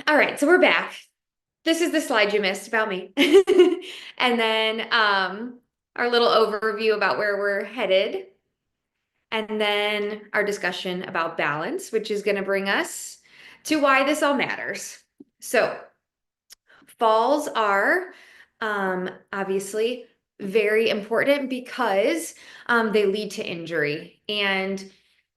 All right, so we're back. This is the slide you missed about me. And then our little overview about where we're headed. And then our discussion about balance, which is going to bring us to why this all matters. So, falls are obviously very important because they lead to injury. And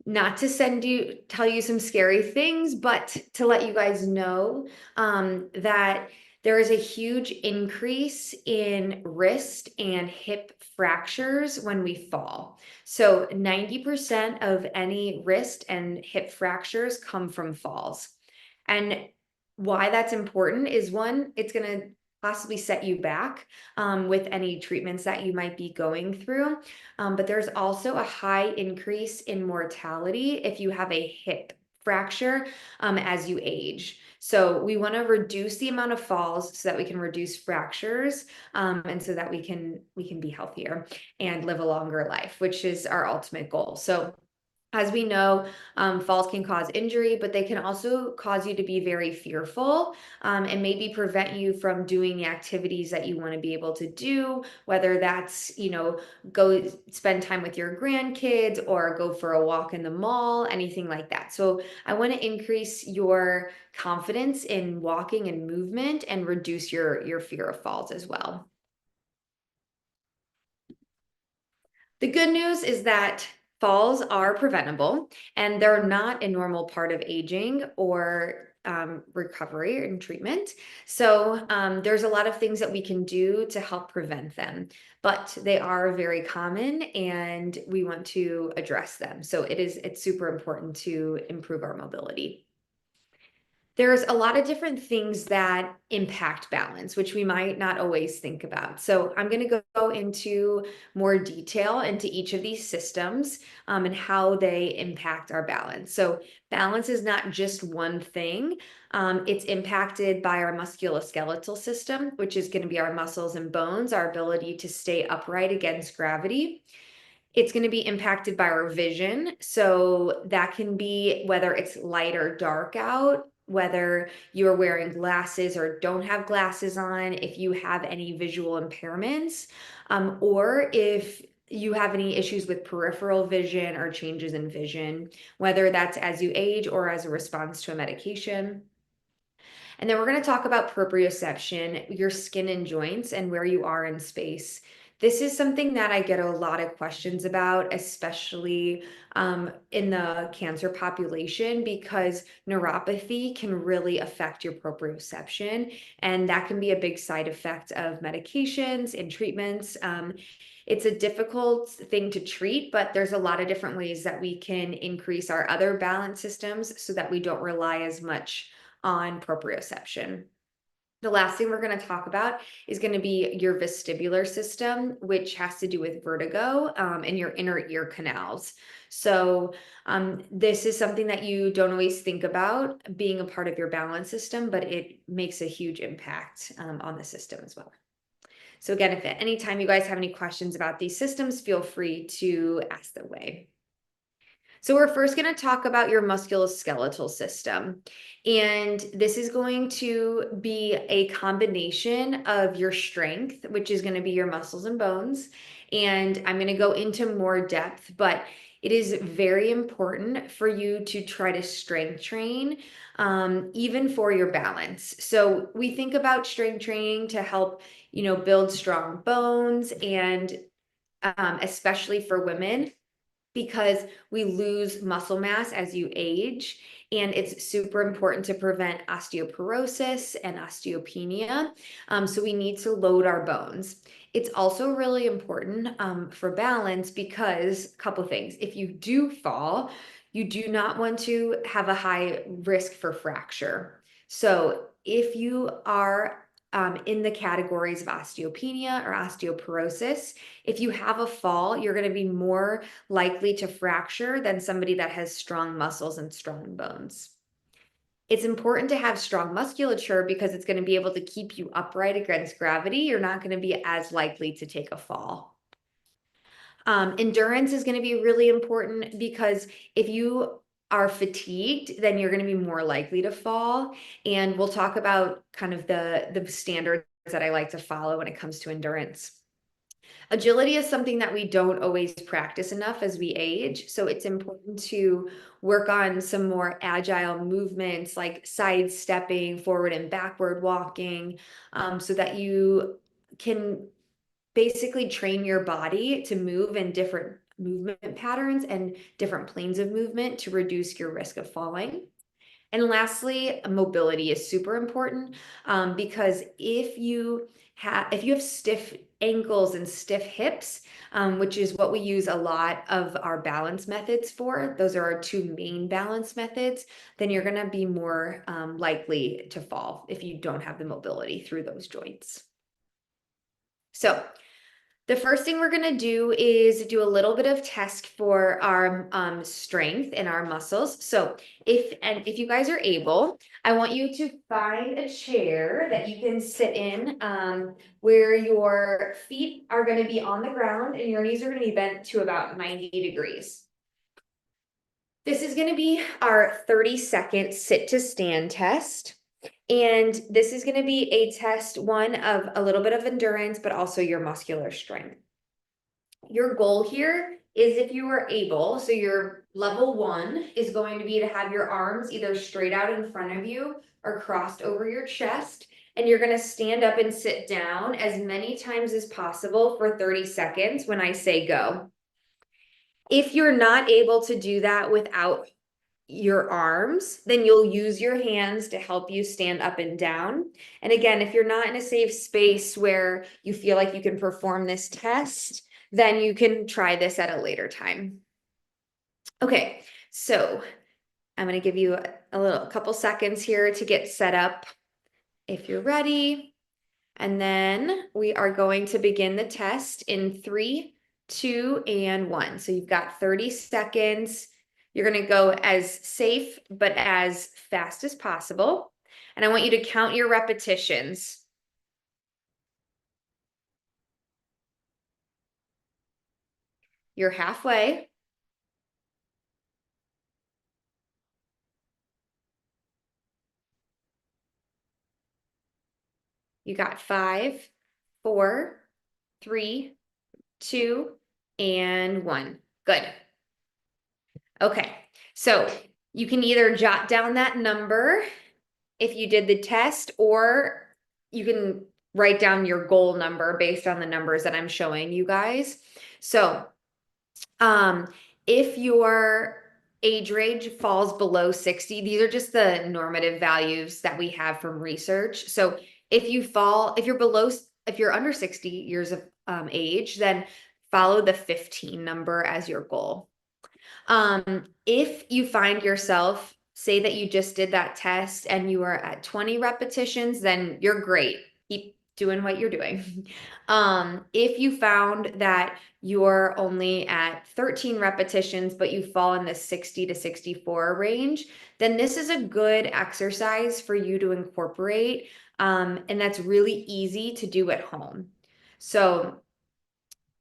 not to tell you some scary things, but to let you guys know that there is a huge increase in wrist and hip fractures when we fall. So 90% of any wrist and hip fractures come from falls. And why that's important is one, it's going to possibly set you back with any treatments that you might be going through. But there's also a high increase in mortality if you have a hip fracture as you age. So we want to reduce the amount of falls so that we can reduce fractures and so that we can be healthier and live a longer life, which is our ultimate goal. So as we know, falls can cause injury, but they can also cause you to be very fearful and maybe prevent you from doing the activities that you want to be able to do, whether that's, go spend time with your grandkids or go for a walk in the mall, anything like that. So I want to increase your confidence in walking and movement and reduce your fear of falls as well. The good news is that falls are preventable and they're not a normal part of aging or recovery and treatment. So there's a lot of things that we can do to help prevent them, but they are very common and we want to address them. So it's super important to improve our mobility. There's a lot of different things that impact balance, which we might not always think about. So I'm going to go into more detail into each of these systems and how they impact our balance. So balance is not just one thing. It's impacted by our musculoskeletal system, which is going to be our muscles and bones, our ability to stay upright against gravity. It's going to be impacted by our vision. So that can be whether it's light or dark out, whether you're wearing glasses or don't have glasses on, if you have any visual impairments, or if you have any issues with peripheral vision or changes in vision, whether that's as you age or as a response to a medication. And then we're going to talk about proprioception, your skin and joints, and where you are in space. This is something that I get a lot of questions about, especially in the cancer population, because neuropathy can really affect your proprioception. And that can be a big side effect of medications and treatments. It's a difficult thing to treat, but there's a lot of different ways that we can increase our other balance systems so that we don't rely as much on proprioception. The last thing we're going to talk about is going to be your vestibular system, which has to do with vertigo and your inner ear canals. So this is something that you don't always think about being a part of your balance system, but it makes a huge impact on the system as well. So again, if at any time you guys have any questions about these systems, feel free to ask them away. So we're first going to talk about your musculoskeletal system. And this is going to be a combination of your strength, which is going to be your muscles and bones. And I'm going to go into more depth, but it is very important for you to try to strength train, even for your balance. So we think about strength training to help, build strong bones and especially for women because we lose muscle mass as you age. And it's super important to prevent osteoporosis and osteopenia. So we need to load our bones. It's also really important for balance because a couple things. If you do fall, you do not want to have a high risk for fracture. So if you are in the categories of osteopenia or osteoporosis, if you have a fall, you're going to be more likely to fracture than somebody that has strong muscles and strong bones. It's important to have strong musculature because it's going to be able to keep you upright against gravity. You're not going to be as likely to take a fall. Endurance is going to be really important because if you are fatigued, then you're going to be more likely to fall. And we'll talk about kind of the standards that I like to follow when it comes to endurance. Agility is something that we don't always practice enough as we age. So it's important to work on some more agile movements like sidestepping, forward and backward walking, so that you can basically train your body to move in different movement patterns and different planes of movement to reduce your risk of falling. And lastly, mobility is super important, because if you have stiff ankles and stiff hips, which is what we use a lot of our balance methods for, those are our two main balance methods, then you're going to be more likely to fall if you don't have the mobility through those joints. So the first thing we're going to do is do a little bit of test for our strength in our muscles. So if you guys are able, I want you to find a chair that you can sit in, where your feet are going to be on the ground and your knees are going to be bent to about 90 degrees. This is going to be our 30-second sit to stand test. And this is going to be a test, one of a little bit of endurance, but also your muscular strength. Your goal here is, if you are able, so your level 1 is going to be to have your arms either straight out in front of you or crossed over your chest. And you're going to stand up and sit down as many times as possible for 30 seconds when I say go. If you're not able to do that without your arms, then you'll use your hands to help you stand up and down. And again, if you're not in a safe space where you feel like you can perform this test, then you can try this at a later time. Okay, so I'm going to give you a couple seconds here to get set up if you're ready. And then we are going to begin the test in 3, 2, and 1. So you've got 30 seconds. You're going to go as safe but as fast as possible. And I want you to count your repetitions. You're halfway. You got 5, 4, 3, 2, and 1. Good. Okay, so you can either jot down that number if you did the test, or you can write down your goal number based on the numbers that I'm showing you guys. So if your age range falls below 60, these are just the normative values that we have from research. So if you're under 60 years of age, then follow the 15 number as your goal. If you find yourself, say that you just did that test and you are at 20 repetitions, then you're great. Keep doing what you're doing. If you found that you're only at 13 repetitions, but you fall in the 60 to 64 range, then this is a good exercise for you to incorporate. And that's really easy to do at home. So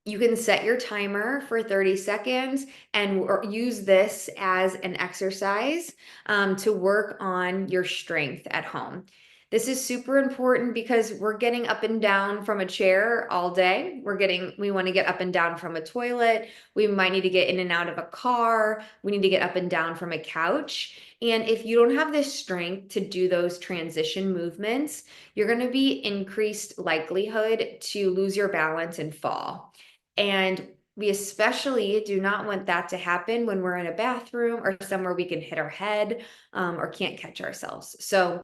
you can set your timer for 30 seconds and use this as an exercise to work on your strength at home. This is super important because we're getting up and down from a chair all day. We want to get up and down from a toilet. We might need to get in and out of a car. We need to get up and down from a couch. And if you don't have this strength to do those transition movements, you're going to be increased likelihood to lose your balance and fall. And we especially do not want that to happen when we're in a bathroom or somewhere we can hit our head, or can't catch ourselves. So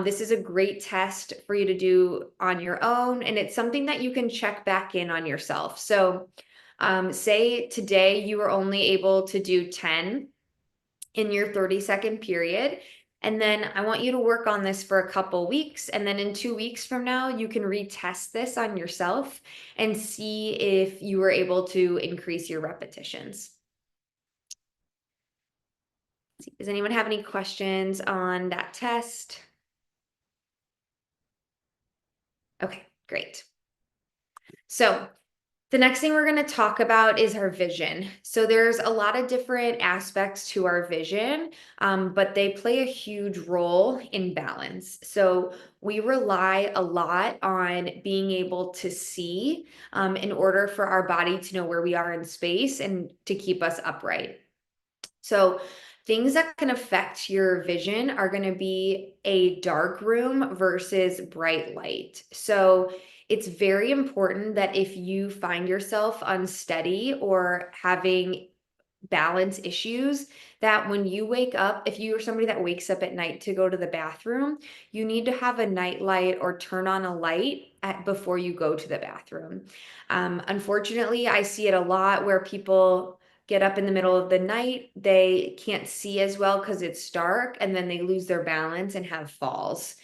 this is a great test for you to do on your own, and it's something that you can check back in on yourself. So say today you were only able to do 10 in your 30-second period. And then I want you to work on this for a couple weeks. And then in 2 weeks from now, you can retest this on yourself and see if you were able to increase your repetitions. Does anyone have any questions on that test? Okay, great. So The next thing we're going to talk about is our vision. So there's a lot of different aspects to our vision, but they play a huge role in balance. So we rely a lot on being able to see in order for our body to know where we are in space and to keep us upright. So things that can affect your vision are going to be a dark room versus bright light. So it's very important that if you find yourself unsteady or having balance issues, that when you wake up, if you are somebody that wakes up at night to go to the bathroom, you need to have a night light or turn on a light before you go to the bathroom. Unfortunately, I see it a lot where people get up in the middle of the night, they can't see as well because it's dark, and then they lose their balance and have falls.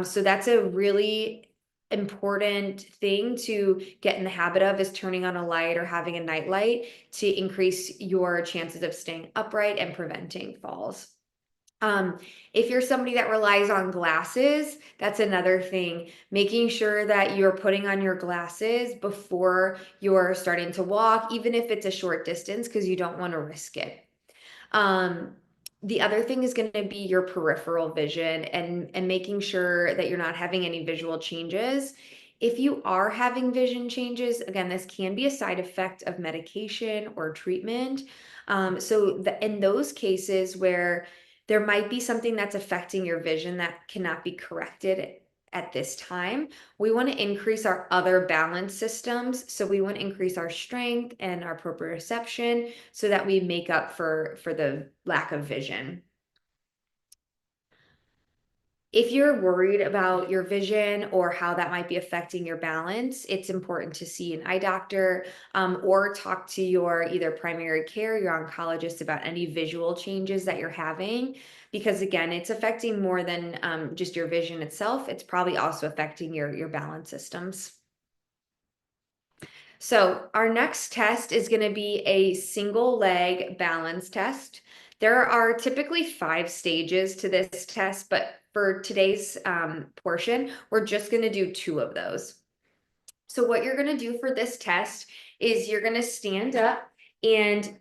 So that's a really important thing to get in the habit of, is turning on a light or having a night light to increase your chances of staying upright and preventing falls. Um, if you're somebody that relies on glasses, that's another thing. Making sure that you're putting on your glasses before you're starting to walk, even if it's a short distance, because you don't want to risk it. Um, the other thing is going to be your peripheral vision and making sure that you're not having any visual changes. If you are having vision changes, again, this can be a side effect of medication or treatment. In those cases where there might be something that's affecting your vision that cannot be corrected at this time, we want to increase our other balance systems. So we want to increase our strength and our proprioception so that we make up for the lack of vision. If you're worried about your vision or how that might be affecting your balance, it's important to see an eye doctor, or talk to your either primary care, your oncologist, about any visual changes that you're having. Because again, it's affecting more than just your vision itself. It's probably also affecting your balance systems. So our next test is going to be a single leg balance test. There are typically 5 stages to this test, but for today's portion, we're just going to do 2 of those. So what you're going to do for this test is you're going to stand up, and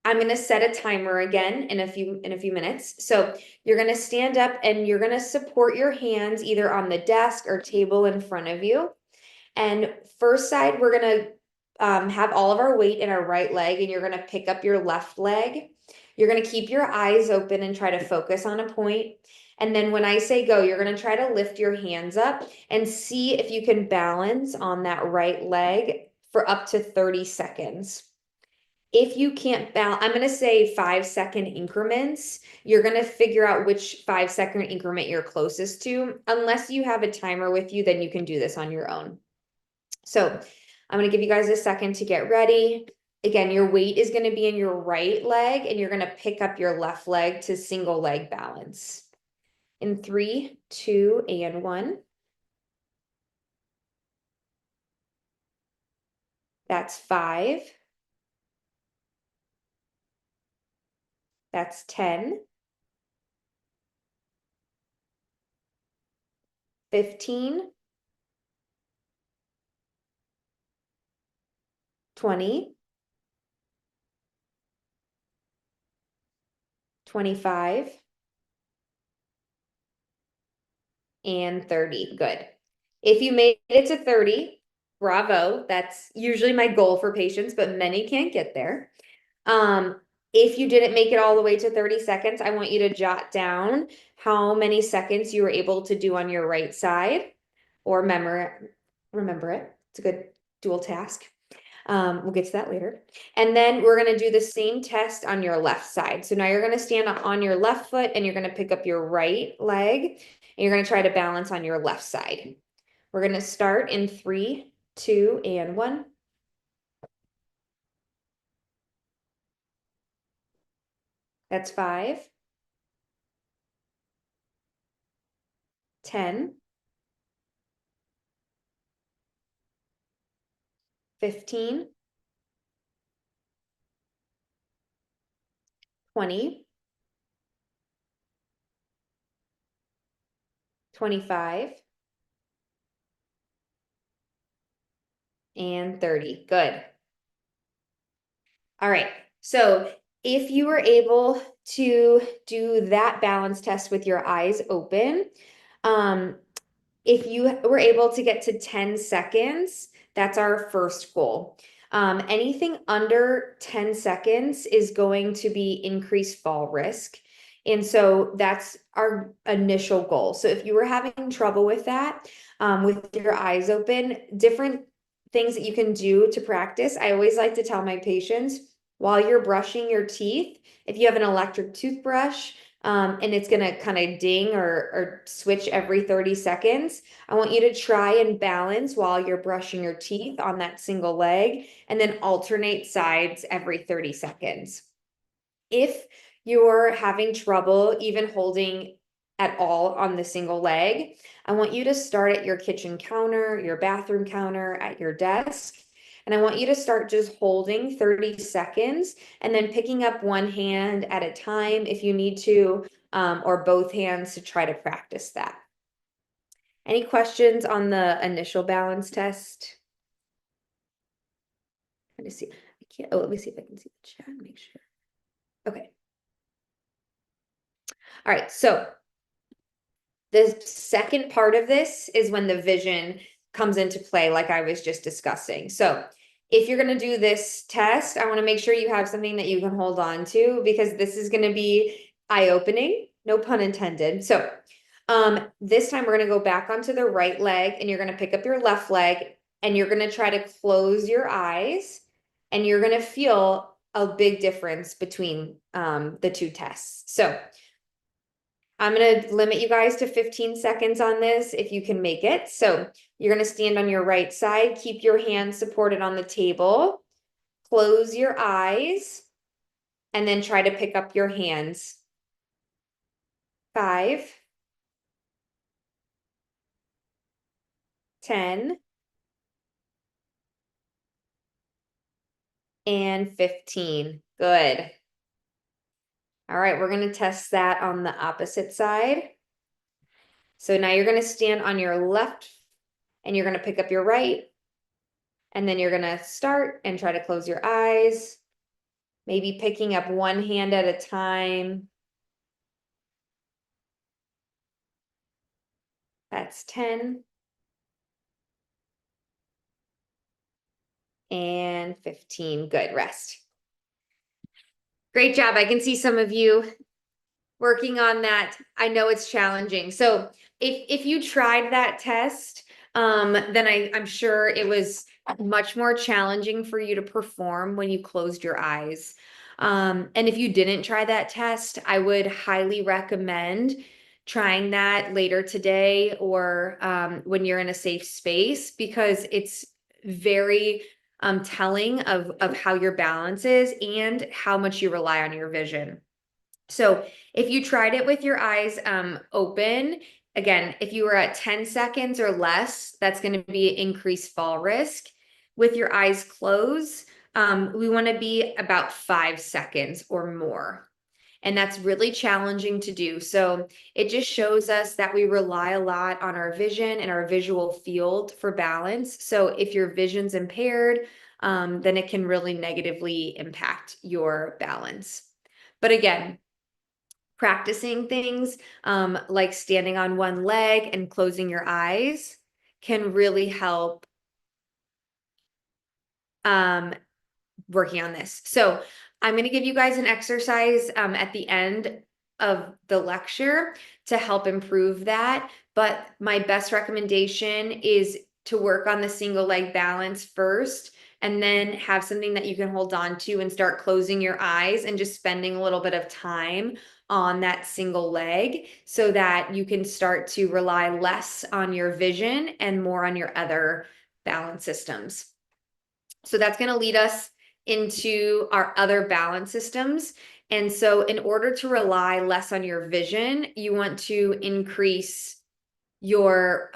I'm going to set a timer again in a few minutes. So you're going to stand up and you're going to support your hands either on the desk or table in front of you. And first side, we're gonna have all of our weight in our right leg, and you're gonna pick up your left leg. You're gonna keep your eyes open and try to focus on a point. And then when I say go, you're gonna try to lift your hands up and see if you can balance on that right leg for up to 30 seconds. If you can't balance, I'm going to say 5-second increments. You're going to figure out which 5-second increment you're closest to. Unless you have a timer with you, then you can do this on your own. So I'm going to give you guys a second to get ready. Again, your weight is going to be in your right leg, and you're going to pick up your left leg to single leg balance. In 3, 2, and 1. That's 5. That's 10. 15. 20. 25. And 30. Good. If you made it to 30, bravo. That's usually my goal for patients, but many can't get there. If you didn't make it all the way to 30 seconds, I want you to jot down how many seconds you were able to do on your right side, or remember it. It's a good dual task. We'll get to that later. And then we're going to do the same test on your left side. So now you're going to stand on your left foot, and you're going to pick up your right leg, and you're going to try to balance on your left side. We're going to start in 3, 2, and 1. That's 5. 10. 15. 20. 25. and 30. Good. All right. So if you were able to do that balance test with your eyes open, if you were able to get to 10 seconds, that's our first goal. Anything under 10 seconds is going to be increased fall risk. And so that's our initial goal. So if you were having trouble with that, with your eyes open, different things that you can do to practice. I always like to tell my patients while you're brushing your teeth, if you have an electric toothbrush, and it's going to kind of ding or switch every 30 seconds. I want you to try and balance while you're brushing your teeth on that single leg and then alternate sides every 30 seconds. If you're having trouble even holding at all on the single leg, I want you to start at your kitchen counter, your bathroom counter, at your desk. And I want you to start just holding 30 seconds and then picking up one hand at a time if you need to, or both hands to try to practice that. Any questions on the initial balance test? Let me see. I can't, let me see if I can see the chat and make sure. Okay. All right. So the second part of this is when the vision comes into play, like I was just discussing. So if you're going to do this test, I want to make sure you have something that you can hold on to because this is going to be eye-opening, no pun intended. So this time we're going to go back onto the right leg and you're going to pick up your left leg and you're going to try to close your eyes and you're going to feel a big difference between the two tests. So I'm going to limit you guys to 15 seconds on this if you can make it. So you're going to stand on your right side, keep your hands supported on the table, close your eyes, and then try to pick up your hands. 5, 10, and 15. Good. All right, we're going to test that on the opposite side. So now you're going to stand on your left and you're going to pick up your right. And then you're going to start and try to close your eyes. Maybe picking up one hand at a time. That's 10. And 15. Good, rest. Great job. I can see some of you working on that. I know it's challenging. So if you tried that test, then I'm sure it was much more challenging for you to perform when you closed your eyes. And if you didn't try that test, I would highly recommend trying that later today or when you're in a safe space because it's very telling of how your balance is and how much you rely on your vision. So if you tried it with your eyes open, again, if you were at 10 seconds or less, that's going to be increased fall risk. With your eyes closed, we want to be about 5 seconds or more. And that's really challenging to do. So it just shows us that we rely a lot on our vision and our visual field for balance. So if your vision's impaired, then it can really negatively impact your balance. But again, practicing things like standing on one leg and closing your eyes can really help working on this. So I'm going to give you guys an exercise at the end of the lecture to help improve that. But my best recommendation is to work on the single leg balance first and then have something that you can hold on to and start closing your eyes and just spending a little bit of time on that single leg so that you can start to rely less on your vision and more on your other balance systems. So that's going to lead us into our other balance systems. And so in order to rely less on your vision, you want to increase your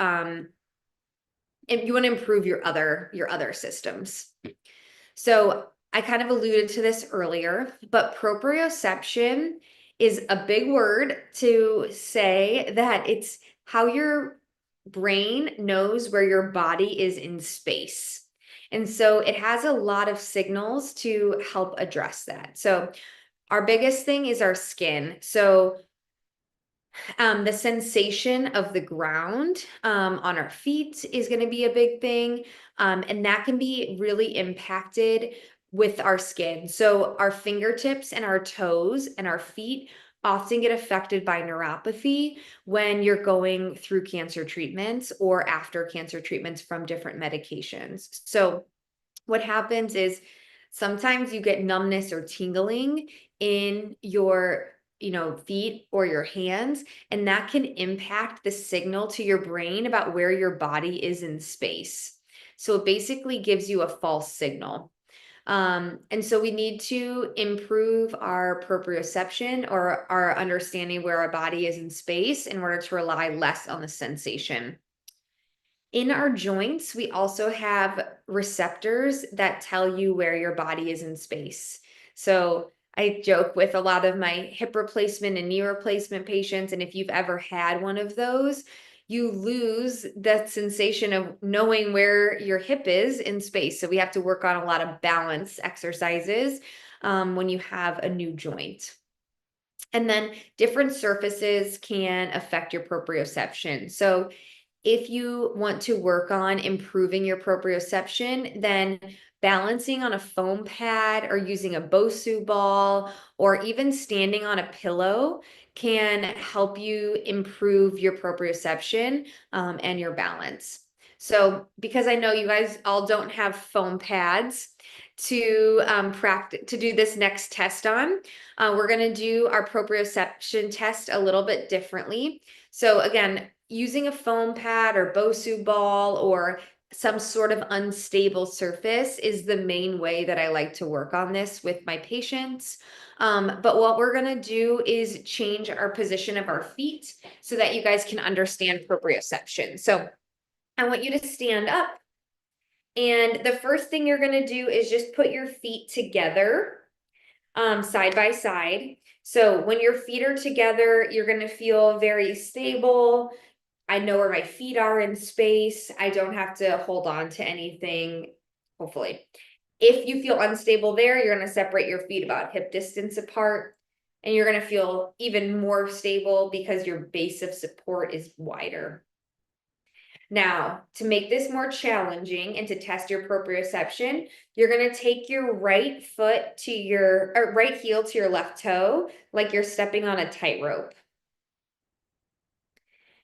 you want to improve your other systems. So I kind of alluded to this earlier, but proprioception is a big word to say that it's how your brain knows where your body is in space. And so it has a lot of signals to help address that. So our biggest thing is our skin. So the sensation of the ground on our feet is going to be a big thing. And that can be really impacted with our skin. So our fingertips and our toes and our feet often get affected by neuropathy when you're going through cancer treatments or after cancer treatments from different medications. So what happens is sometimes you get numbness or tingling in your feet or your hands, and that can impact the signal to your brain about where your body is in space. So it basically gives you a false signal. And so we need to improve our proprioception or our understanding where our body is in space in order to rely less on the sensation. In our joints, we also have receptors that tell you where your body is in space. So I joke with a lot of my hip replacement and knee replacement patients, and if you've ever had one of those, you lose that sensation of knowing where your hip is in space. So we have to work on a lot of balance exercises when you have a new joint. And then different surfaces can affect your proprioception. So if you want to work on improving your proprioception, then balancing on a foam pad or using a Bosu ball or even standing on a pillow can help you improve your proprioception and your balance. So, because I know you guys all don't have foam pads to practice to do this next test on, we're going to do our proprioception test a little bit differently. So again, using a foam pad or Bosu ball or some sort of unstable surface is the main way that I like to work on this with my patients. But what we're going to do is change our position of our feet so that you guys can understand proprioception. So I want you to stand up. And the first thing you're going to do is just put your feet together side by side. So when your feet are together, you're going to feel very stable. I know where my feet are in space. I don't have to hold on to anything, hopefully. If you feel unstable there, you're going to separate your feet about hip distance apart, and you're going to feel even more stable because your base of support is wider. Now, to make this more challenging and to test your proprioception, you're going to take your right foot to your right heel to your left toe, like you're stepping on a tightrope.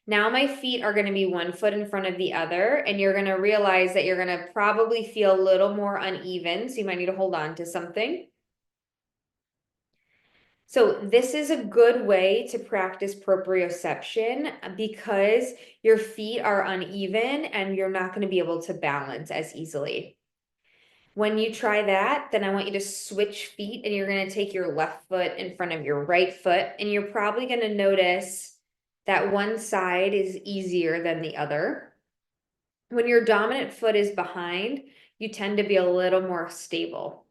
Now my feet are going to be one foot in front of the other, and you're going to realize that you're going to probably feel a little more uneven, so you might need to hold on to something. So this is a good way to practice proprioception because your feet are uneven and you're not going to be able to balance as easily. When you try that, then I want you to switch feet and you're going to take your left foot in front of your right foot, and you're probably going to notice that one side is easier than the other. When your dominant foot is behind, you tend to be a little more stable.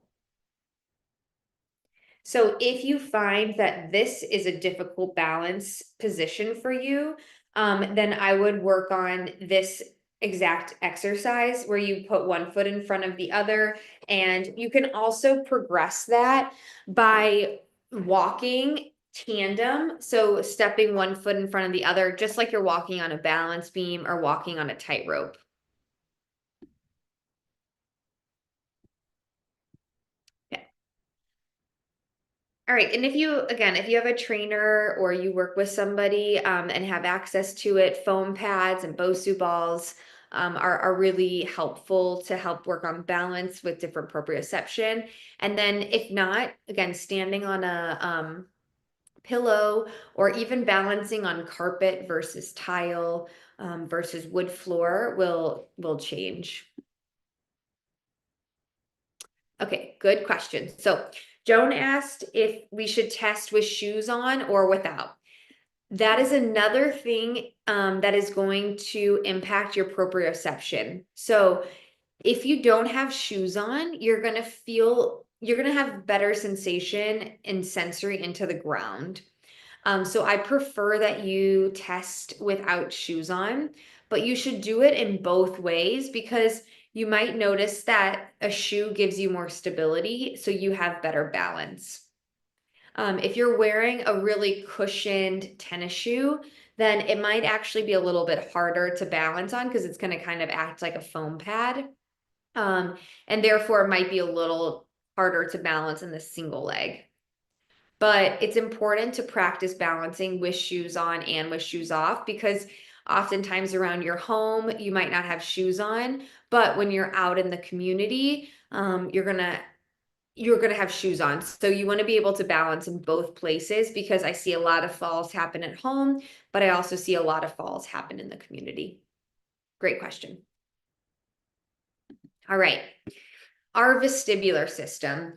So if you find that this is a difficult balance position for you, then I would work on this exact exercise where you put one foot in front of the other. And you can also progress that by walking tandem. So stepping one foot in front of the other, just like you're walking on a balance beam or walking on a tightrope. All right. And if you have a trainer or you work with somebody and have access to it, foam pads and Bosu balls are really helpful to help work on balance with different proprioception. And then if not, again, standing on a pillow or even balancing on carpet versus tile versus wood floor will change. Okay, good question. So Joan asked if we should test with shoes on or without. That is another thing that is going to impact your proprioception. So if you don't have shoes on, you're going to have better sensation and sensory into the ground. So I prefer that you test without shoes on, but you should do it in both ways because you might notice that a shoe gives you more stability, so you have better balance. If you're wearing a really cushioned tennis shoe, then it might actually be a little bit harder to balance on because it's going to kind of act like a foam pad. And therefore it might be a little harder to balance in the single leg. But it's important to practice balancing with shoes on and with shoes off because oftentimes around your home, you might not have shoes on, but when you're out in the community, you're gonna have shoes on. So you want to be able to balance in both places because I see a lot of falls happen at home, but I also see a lot of falls happen in the community. Great question. All right. Our vestibular system.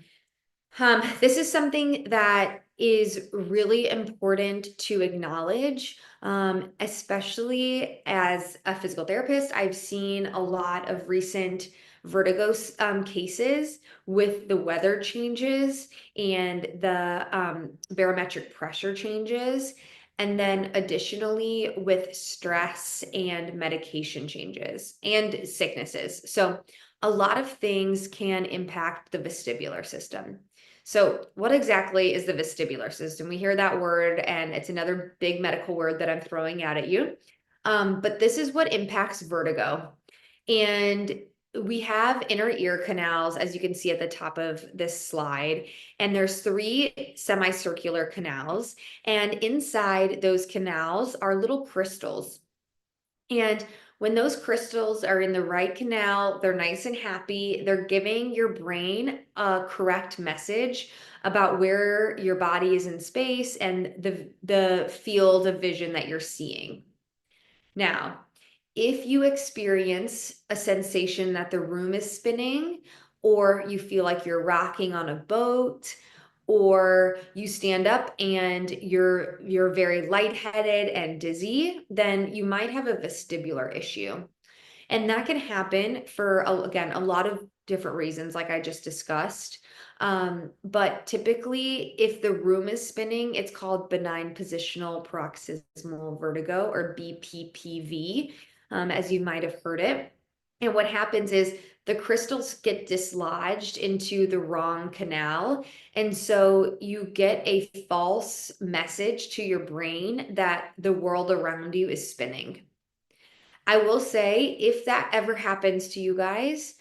This is something that is really important to acknowledge, especially as a physical therapist. I've seen a lot of recent vertigo cases with the weather changes and the barometric pressure changes. And then additionally with stress and medication changes and sicknesses. So a lot of things can impact the vestibular system. So, what exactly is the vestibular system? We hear that word, and it's another big medical word that I'm throwing out at you. But this is what impacts vertigo. And we have inner ear canals, as you can see at the top of this slide, and there's three semicircular canals. And inside those canals are little crystals. And when those crystals are in the right canal, they're nice and happy. They're giving your brain a correct message about where your body is in space and the field of vision that you're seeing. Now, if you experience a sensation that the room is spinning, or you feel like you're rocking on a boat, or you stand up and you're very lightheaded and dizzy, then you might have a vestibular issue. And that can happen for, again, a lot of different reasons, like I just discussed. But typically, if the room is spinning, it's called benign positional paroxysmal vertigo, or BPPV, as you might have heard it. And what happens is the crystals get dislodged into the wrong canal. And so you get a false message to your brain that the world around you is spinning. I will say, if that ever happens to you guys,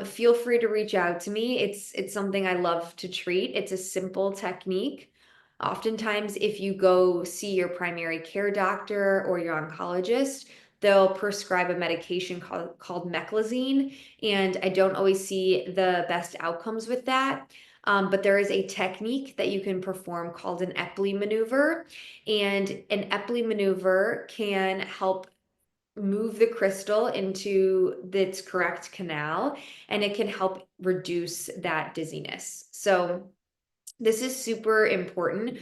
feel free to reach out to me. It's something I love to treat. It's a simple technique. Oftentimes, if you go see your primary care doctor or your oncologist, they'll prescribe a medication called meclizine, and I don't always see the best outcomes with that. But there is a technique that you can perform called an Epley maneuver, and an Epley maneuver can help move the crystal into its correct canal, and it can help reduce that dizziness. So this is super important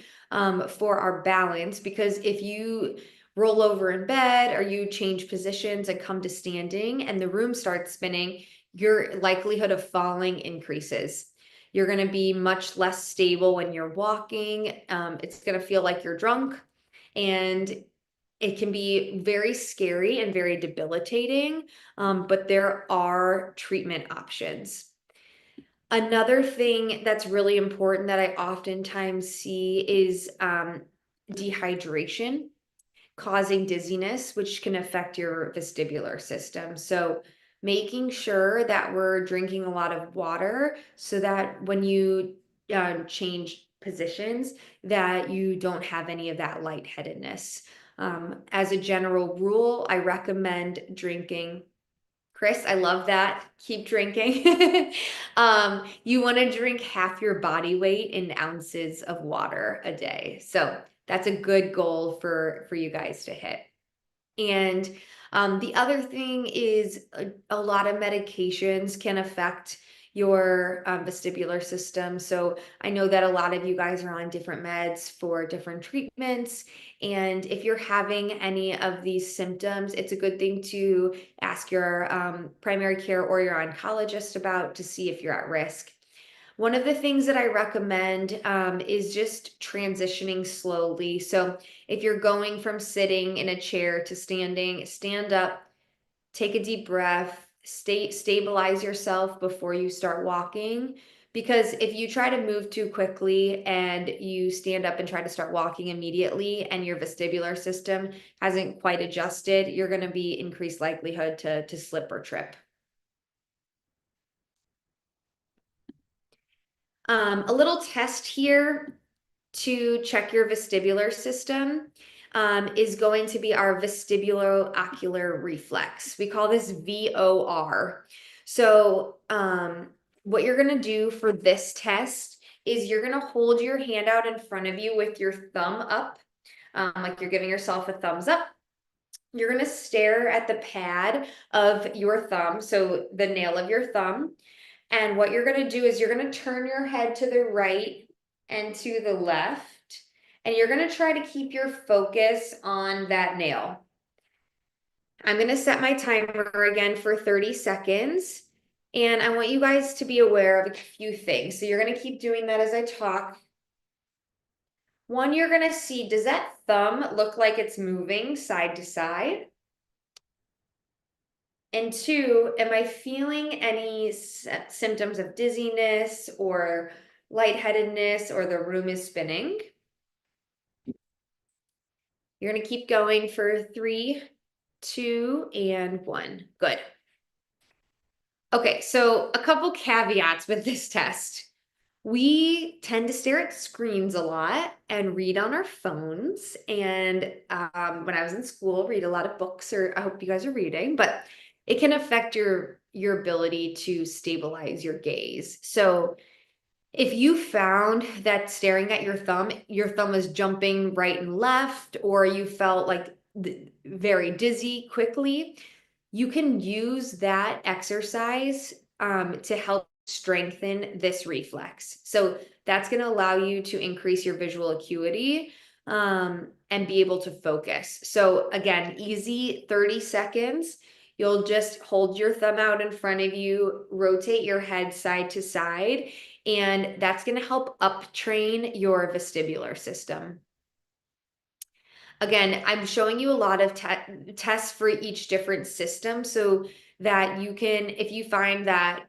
for our balance, because if you roll over in bed or you change positions and come to standing and the room starts spinning, your likelihood of falling increases. You're going to be much less stable when you're walking. It's going to feel like you're drunk, and it can be very scary and very debilitating, but there are treatment options. Another thing that's really important that I oftentimes see is dehydration causing dizziness, which can affect your vestibular system. So making sure that we're drinking a lot of water so that when you change positions, that you don't have any of that lightheadedness. As a general rule, I recommend drinking. Chris, I love that. Keep drinking. You want to drink half your body weight in ounces of water a day. So that's a good goal for you guys to hit. And the other thing is a lot of medications can affect your vestibular system. So I know that a lot of you guys are on different meds for different treatments. And if you're having any of these symptoms, it's a good thing to ask your primary care or your oncologist about to see if you're at risk. One of the things that I recommend is just transitioning slowly. So if you're going from sitting in a chair to standing, stand up, take a deep breath, stabilize yourself before you start walking. Because if you try to move too quickly and you stand up and try to start walking immediately and your vestibular system hasn't quite adjusted, you're going to be increased likelihood to slip or trip. A little test here to check your vestibular system is going to be our vestibulo-ocular reflex. We call this VOR. So what you're going to do for this test is you're going to hold your hand out in front of you with your thumb up, like you're giving yourself a thumbs up. You're going to stare at the pad of your thumb, so the nail of your thumb. And what you're going to do is you're going to turn your head to the right and to the left. And you're going to try to keep your focus on that nail. I'm going to set my timer again for 30 seconds. And I want you guys to be aware of a few things. So you're going to keep doing that as I talk. One, you're going to see, does that thumb look like it's moving side to side? And two, am I feeling any symptoms of dizziness or lightheadedness or the room is spinning? You're going to keep going for 3, 2, and 1. Good. Okay, so a couple caveats with this test. We tend to stare at screens a lot and read on our phones. And when I was in school, read a lot of books, or I hope you guys are reading, but it can affect your ability to stabilize your gaze. So if you found that staring at your thumb was jumping right and left, or you felt like very dizzy quickly, you can use that exercise to help strengthen this reflex. So that's going to allow you to increase your visual acuity and be able to focus. So again, easy 30 seconds. You'll just hold your thumb out in front of you, rotate your head side to side, and that's going to help uptrain your vestibular system. Again, I'm showing you a lot of tests for each different system so that you can, if you find that,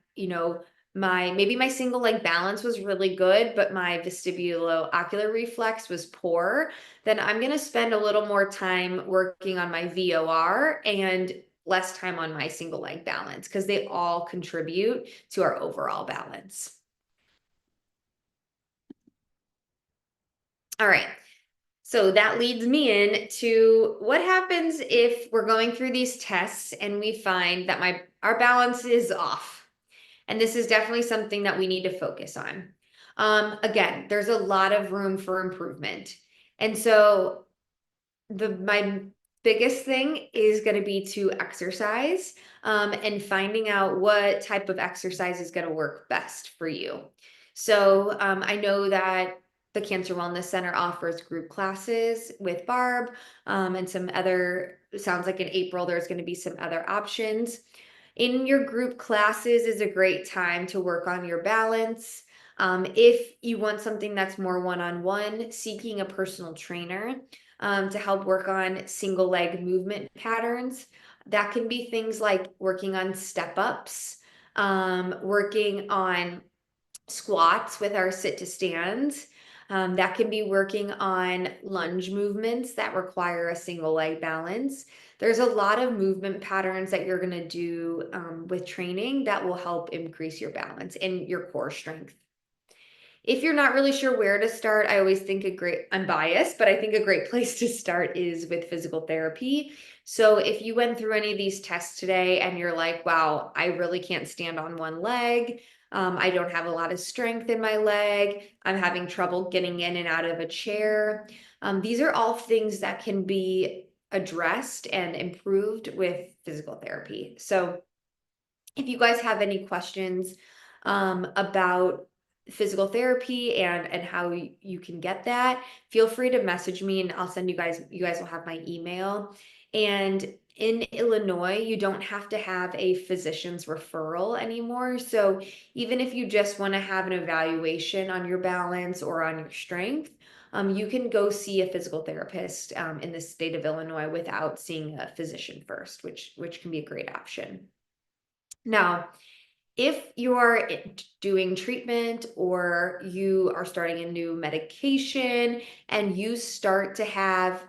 maybe my single leg balance was really good, but my vestibulo-ocular reflex was poor, then I'm going to spend a little more time working on my VOR and less time on my single leg balance because they all contribute to our overall balance. All right. So that leads me in to what happens if we're going through these tests and we find that our balance is off. And this is definitely something that we need to focus on. Again, there's a lot of room for improvement. And so my biggest thing is going to be to exercise and finding out what type of exercise is going to work best for you. So I know that the Cancer Wellness Center offers group classes with Barb and some other, sounds like in April, there's going to be some other options. In your group classes is a great time to work on your balance. If you want something that's more one-on-one, seeking a personal trainer to help work on single leg movement patterns. That can be things like working on step ups, working on squats with our sit to stands. That can be working on lunge movements that require a single leg balance. There's a lot of movement patterns that you're going to do with training that will help increase your balance and your core strength. If you're not really sure where to start, I always think I'm biased, but I think a great place to start is with physical therapy. So if you went through any of these tests today and you're like, wow, I really can't stand on one leg. I don't have a lot of strength in my leg. I'm having trouble getting in and out of a chair. These are all things that can be addressed and improved with physical therapy. So if you guys have any questions about physical therapy and how you can get that, feel free to message me and I'll send you guys will have my email. And in Illinois, you don't have to have a physician's referral anymore. So even if you just want to have an evaluation on your balance or on your strength, you can go see a physical therapist in the state of Illinois without seeing a physician first, which can be a great option. Now, if you're doing treatment or you are starting a new medication and you start to have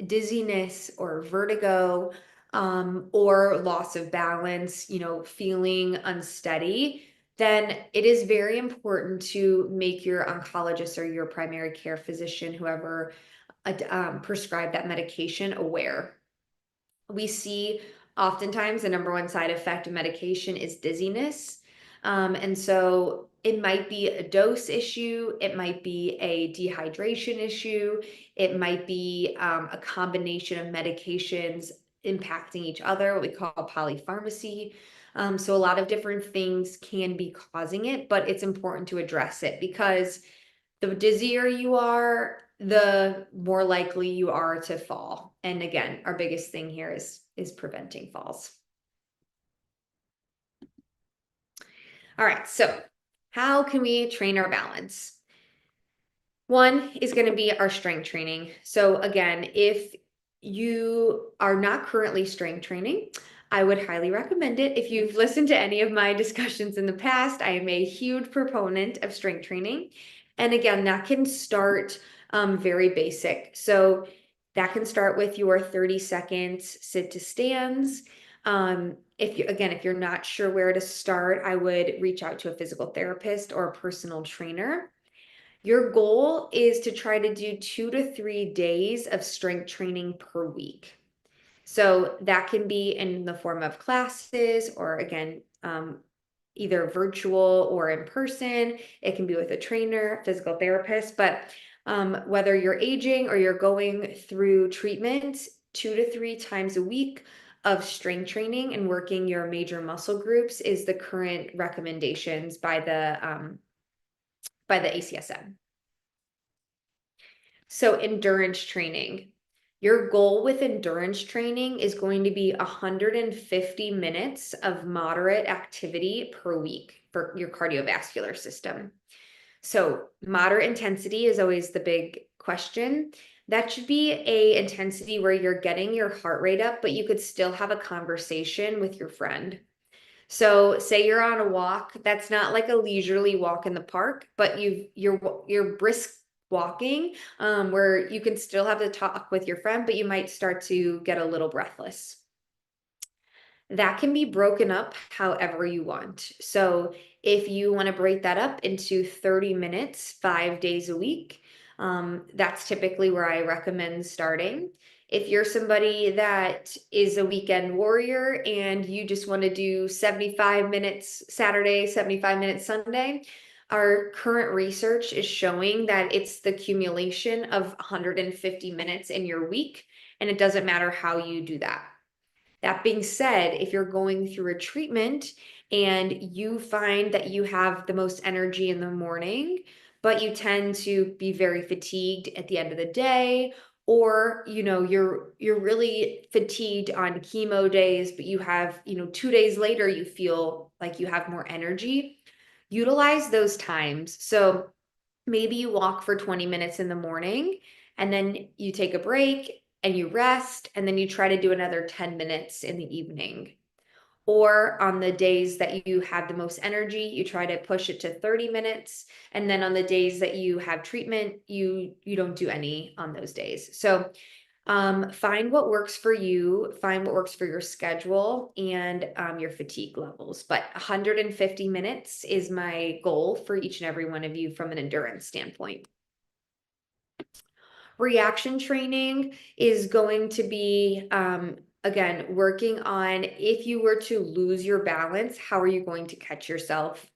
dizziness or vertigo, or loss of balance, feeling unsteady, then it is very important to make your oncologist or your primary care physician, whoever prescribed that medication, aware. We see oftentimes the number one side effect of medication is dizziness. And so it might be a dose issue, it might be a dehydration issue, it might be a combination of medications impacting each other, what we call polypharmacy. So a lot of different things can be causing it, but it's important to address it because the dizzier you are, the more likely you are to fall. And again, our biggest thing here is preventing falls. All right, so how can we train our balance? One is going to be our strength training. So again, if you are not currently strength training, I would highly recommend it. If you've listened to any of my discussions in the past, I am a huge proponent of strength training. And again, that can start very basic. So that can start with your 30 seconds sit to stands. If you're not sure where to start, I would reach out to a physical therapist or a personal trainer. Your goal is to try to do 2 to 3 days of strength training per week. So that can be in the form of classes or again, either virtual or in person. It can be with a trainer, physical therapist, but whether you're aging or you're going through treatment, 2 to 3 times a week of strength training and working your major muscle groups is the current recommendations by the ACSM. So endurance training. Your goal with endurance training is going to be 150 minutes of moderate activity per week for your cardiovascular system. So moderate intensity is always the big question. That should be a intensity where you're getting your heart rate up, but you could still have a conversation with your friend. So say you're on a walk, that's not like a leisurely walk in the park, but you're brisk walking, where you can still have the talk with your friend, but you might start to get a little breathless. That can be broken up however you want. So if you want to break that up into 30 minutes, 5 days a week, that's typically where I recommend starting. If you're somebody that is a weekend warrior and you just want to do 75 minutes Saturday, 75 minutes Sunday, our current research is showing that it's the accumulation of 150 minutes in your week, and it doesn't matter how you do that. That being said, if you're going through a treatment and you find that you have the most energy in the morning, but you tend to be very fatigued at the end of the day, or you're really fatigued on chemo days, but you have, 2 days later you feel like you have more energy, utilize those times. So maybe you walk for 20 minutes in the morning and then you take a break and you rest and then you try to do another 10 minutes in the evening. Or on the days that you have the most energy, you try to push it to 30 minutes. And then on the days that you have treatment, you don't do any on those days. So find what works for you, find what works for your schedule and your fatigue levels. But 150 minutes is my goal for each and every one of you from an endurance standpoint. Reaction training is going to be, again, working on if you were to lose your balance, how are you going to catch yourself?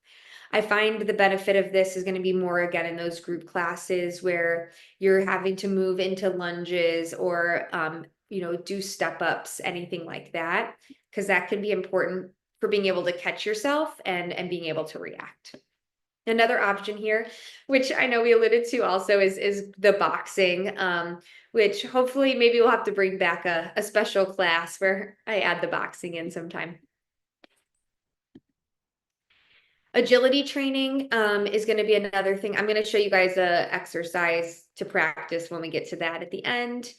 I find the benefit of this is going to be more again in those group classes where you're having to move into lunges or do step ups, anything like that, because that can be important for being able to catch yourself and being able to react. Another option here, which I know we alluded to also, is the boxing, which hopefully maybe we'll have to bring back a special class where I add the boxing in sometime. Agility training is going to be another thing. I'm going to show you guys a exercise to practice when we get to that at the end.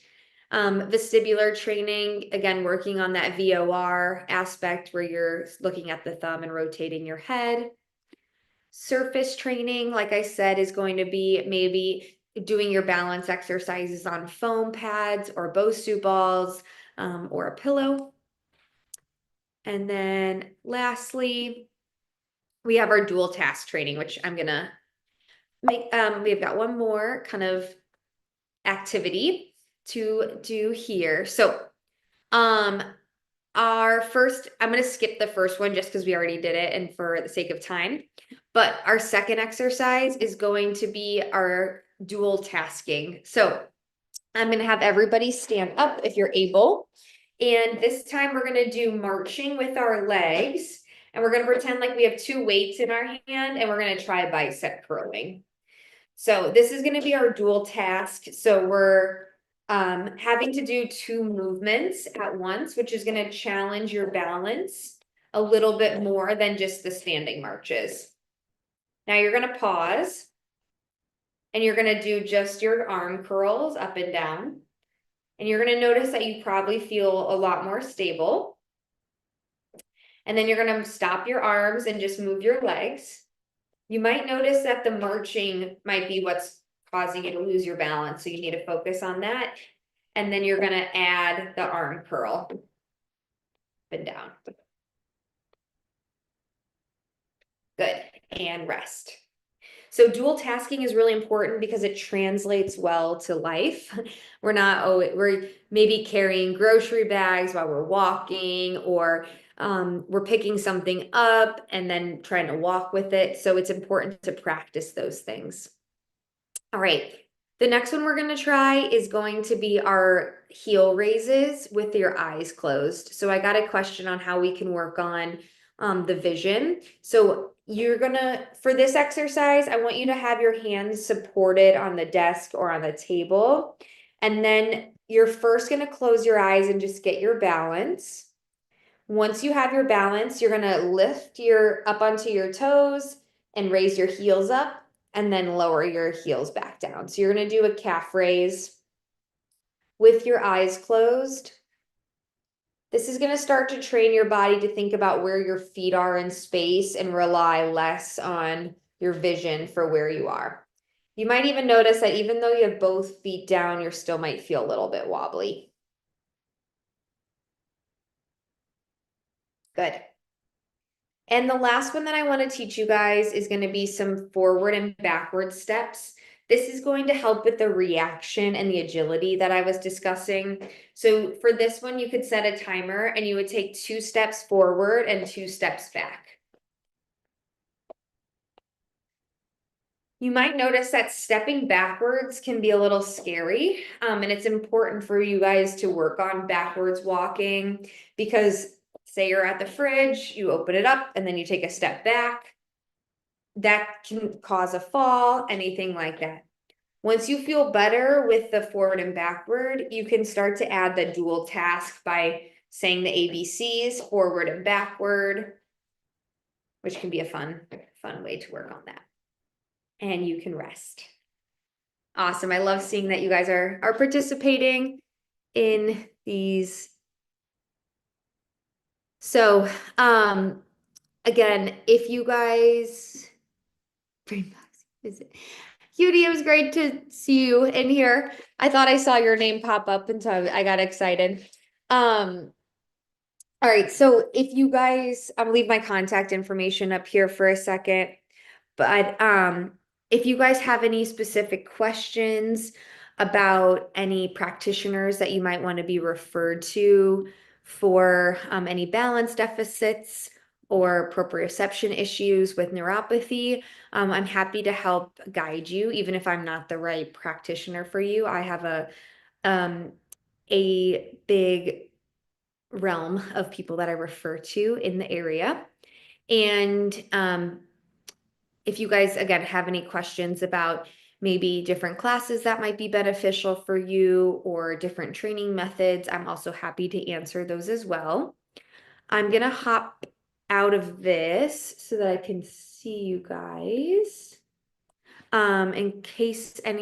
Vestibular training, again, working on that VOR aspect where you're looking at the thumb and rotating your head. Surface training, like I said, is going to be maybe doing your balance exercises on foam pads or Bosu balls or a pillow. And then lastly, we have our dual task training, which I'm gonna make, we've got one more kind of activity to do here. So our first, I'm going to skip the first one just because we already did it and for the sake of time. But our second exercise is going to be our dual tasking. So I'm going to have everybody stand up if you're able. And this time we're going to do marching with our legs. And we're going to pretend like we have two weights in our hand and we're going to try bicep curling. So this is going to be our dual task. So we're having to do two movements at once, which is going to challenge your balance a little bit more than just the standing marches. Now you're going to pause and you're going to do just your arm curls up and down. And you're going to notice that you probably feel a lot more stable. And then you're going to stop your arms and just move your legs. You might notice that the marching might be what's causing you to lose your balance. So you need to focus on that. And then you're going to add the arm curl up and down. Good. And rest. So dual tasking is really important because it translates well to life. We're maybe carrying grocery bags while we're walking, or we're picking something up and then trying to walk with it. So it's important to practice those things. All right. The next one we're going to try is going to be our heel raises with your eyes closed. So I got a question on how we can work on the vision. So you're gonna, for this exercise, I want you to have your hands supported on the desk or on the table. And then you're first gonna close your eyes and just get your balance. Once you have your balance, you're gonna lift up onto your toes and raise your heels up and then lower your heels back down. So you're gonna do a calf raise with your eyes closed. This is going to start to train your body to think about where your feet are in space and rely less on your vision for where you are. You might even notice that even though you have both feet down, you still might feel a little bit wobbly. Good. And the last one that I want to teach you guys is going to be some forward and backward steps. This is going to help with the reaction and the agility that I was discussing. So for this one, you could set a timer and you would take 2 steps forward and 2 steps back. You might notice that stepping backwards can be a little scary, and it's important for you guys to work on backwards walking because say you're at the fridge, you open it up and then you take a step back. That can cause a fall, anything like that. Once you feel better with the forward and backward, you can start to add the dual task by saying the ABCs, forward and backward, which can be a fun way to work on that. And you can rest. Awesome. I love seeing that you guys are participating in these. So, again, if you guys, Cutie, it was great to see you in here. I thought I saw your name pop up and so I got excited. All right, so if you guys, I'll leave my contact information up here for a second, but if you guys have any specific questions about any practitioners that you might want to be referred to for any balance deficits or proprioception issues with neuropathy, I'm happy to help guide you, even if I'm not the right practitioner for you. I have a big realm of people that I refer to in the area. And if you guys, again, have any questions about maybe different classes that might be beneficial for you or different training methods, I'm also happy to answer those as well. I'm going to hop out of this so that I can see you guys in case any